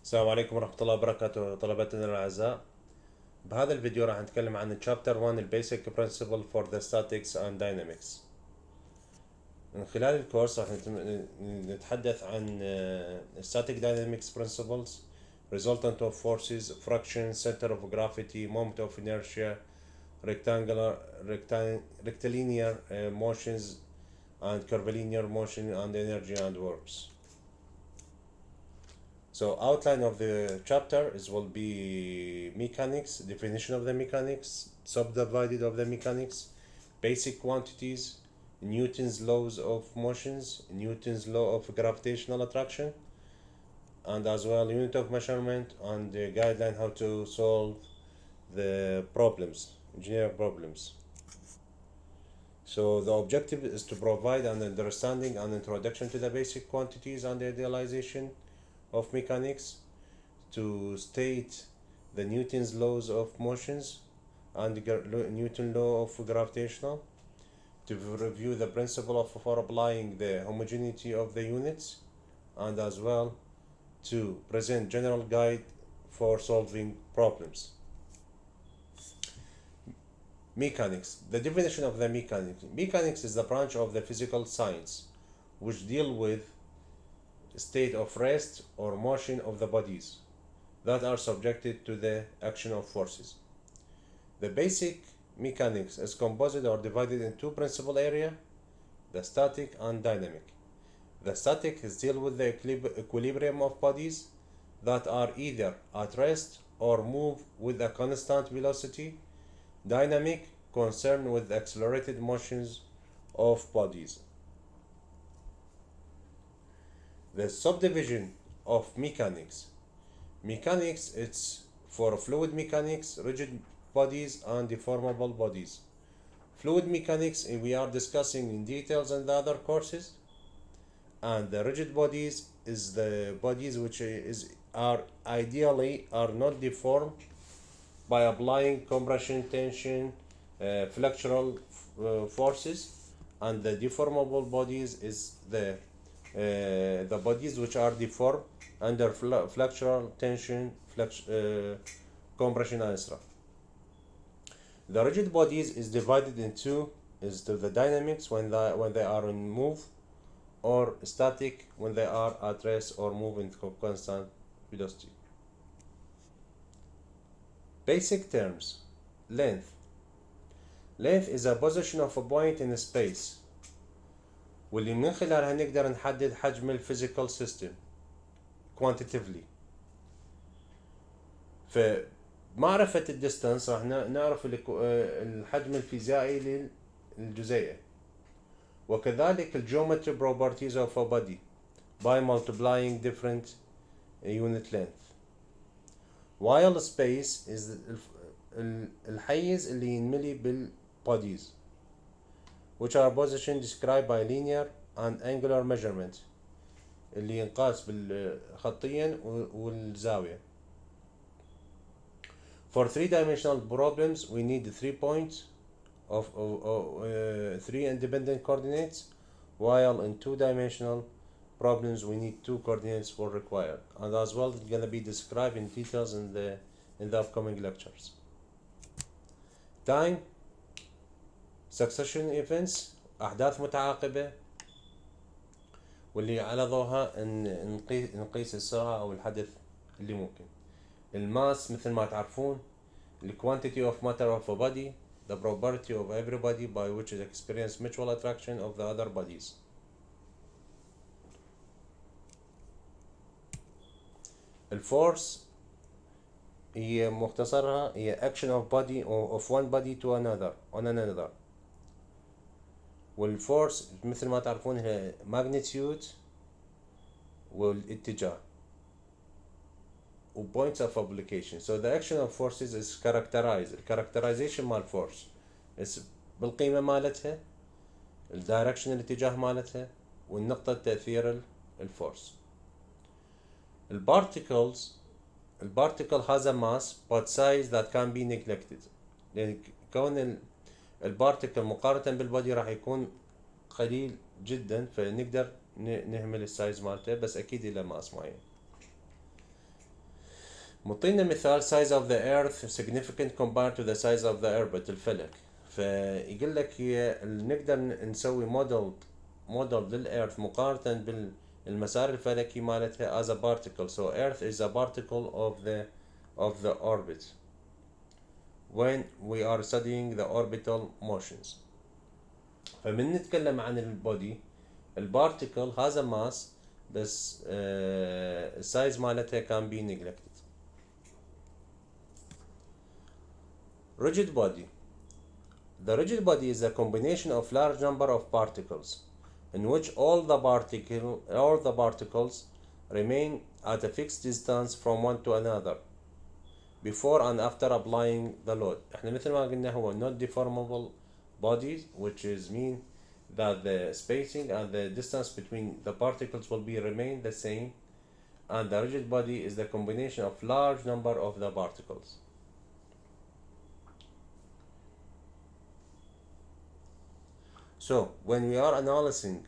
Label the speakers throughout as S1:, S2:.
S1: السلام عليكم ورحمة الله وبركاته طلبتنا الأعزاء. بهذا الفيديو راح نتكلم عن Chapter 1 Basic Principle for the Statics and Dynamics. من خلال الكورس راح نتحدث عن Static Dynamics Principles, Resultant of Forces, Friction, Center of Gravity, Moment of Inertia, Rectilinear Motions and Curvilinear Motion and Energy and Works. So outline of the chapter will be mechanics, definition of the mechanics, subdivided of the mechanics, basic quantities, Newton's laws of motions, Newton's law of gravitational attraction, and as well unit of measurement and the guideline how to solve the problems, engineering problems. So the objective is to provide an understanding and introduction to the basic quantities and the idealization of mechanics, to state the Newton's laws of motions and the Newton law of gravitational, to review the principle for applying the homogeneity of the units, and as well to present general guide for solving problems. Mechanics. The definition of the mechanics. Mechanics is the branch of the physical science which deal with state of rest or motion of the bodies that are subjected to the action of forces. The basic mechanics is composed or divided in two principal areas, the static and dynamic. The static is deal with the equilibrium of bodies that are either at rest or move with a constant velocity. Dynamic concerned with accelerated motions of bodies. The subdivision of mechanics. Mechanics, it's for fluid mechanics, rigid bodies and deformable bodies. Fluid mechanics we are discussing in details in the other courses, and the rigid bodies is the bodies which are ideally are not deformed by applying compression, tension, flexural forces, and the deformable bodies is the bodies which are deformed under flexural tension, compression, etc. The rigid bodies is divided into the dynamics when they are in move, or static when they are at rest or move in constant velocity. Basic terms. Length. Length is a position of a point in space واللي من خلالها نقدر نحدد حجم الفيزيكال سيستم quantitatively. فمعرفة الديستانس راح نعرف الحجم الفيزيائي للجزيئة، وكذلك الجيومتري properties of a body by multiplying different unit length. while space is الحيز اللي ينملي بالbodies which are position described by linear and angular measurement اللي ينقاس بالخطيا والزاوية. For three-dimensional problems we need 3 points of 3 independent coordinates, while in two-dimensional problems we need 2 coordinates for required, and as well it's going to be described in details in the upcoming lectures. Time, succession events، أحداث متعاقبة واللي على ضوءها نقيس السرعة أو الحدث اللي ممكن. الماس مثل ما تعرفون the quantity of matter of a body, the property of every body by which it experience mutual attraction of the other bodies. الفورس هي مختصرها هي action of body or of one body to another on another. والفورس مثل ما تعرفون هي magnitude والاتجاه و points of application. So the action of forces is characterized. characterization مال force is بالقيمة مالتها، الدايركشن الاتجاه مالتها، والنقطة تأثير الفورس. البارتيكل has a mass but size that can be neglected. لأن كون البارتيكل مقارنة بالبودي راح يكون قليل جدا، فنقدر نهمل السايز مالته، بس أكيد إلى ماس معين. مطينا مثال size of the earth significant compared to the size of the orbit الفلك. فيقول لك نقدر نسوي موديل للأرث مقارنة بالمسار الفلكي مالتها as a particle. So earth is a particle of the orbit when we are studying the orbital motions. فمن نتكلم عن البودي البارتيكل has a mass بس السايز مالتها can be neglected. Rigid body. The rigid body is a combination of large number of particles in which all the particles remain at a fixed distance from one to another before and after applying the load. احنا مثل ما قلنا هو not deformable bodies, which is mean that the spacing and the distance between the particles will be remain the same, and the rigid body is the combination of large number of the particles. So when we are analyzing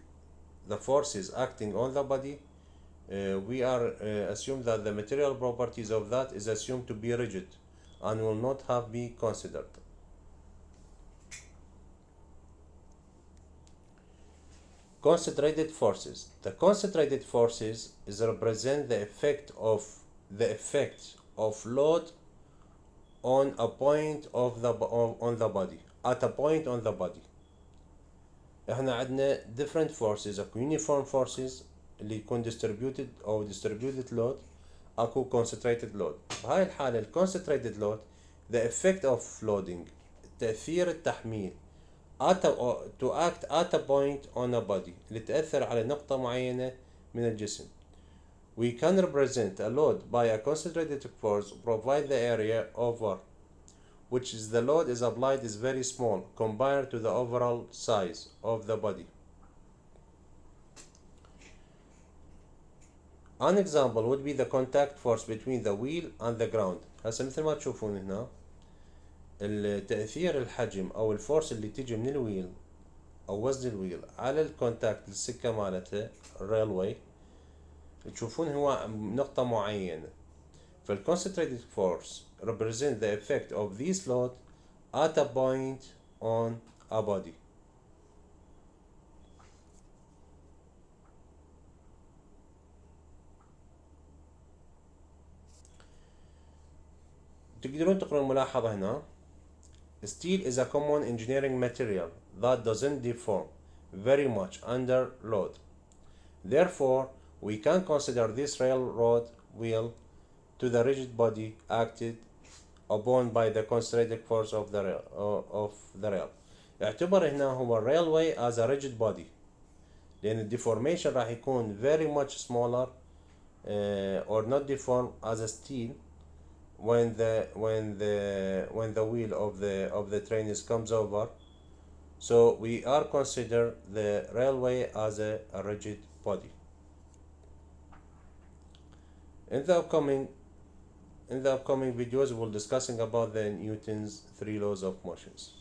S1: the forces acting on the body, we are assume that the material properties of that is assumed to be rigid and will not have be considered. Concentrated forces. The concentrated forces is represent the effect of load on a point of the on the body at a point on the body. احنا عندنا different forces. اكو uniform forces اللي يكون distributed او distributed load, اكو concentrated load. بهاي الحالة ال concentrated load the effect of loading تأثير التحميل to act at a point on a body اللي تأثر على نقطة معينة من الجسم. We can represent a load by a concentrated force provide the area over which is the load is applied is very small compared to the overall size of the body. An example would be the contact force between the wheel and the ground. هسه مثل ما تشوفون هنا التأثير الحجم أو الفورس اللي تيجي من الويل أو وزن الويل على الكونتاكت السكة مالته الريلوي تشوفون هو نقطة معينة. فالconcentrated force represent the effect of this load at a point on a body. تقدرون تقرأون الملاحظة هنا. Steel is a common engineering material that doesn't deform very much under load. Therefore, we can consider this railroad wheel to the rigid body acted upon by the concentrated force of the rail. اعتبر هنا هو railway as a rigid body لأن deformation راح يكون very much smaller or not deform as a steel when the wheel of the train comes over. So we are consider the railway as a rigid body. In the upcoming videos we'll discussing about the Newton's 3 laws of motions.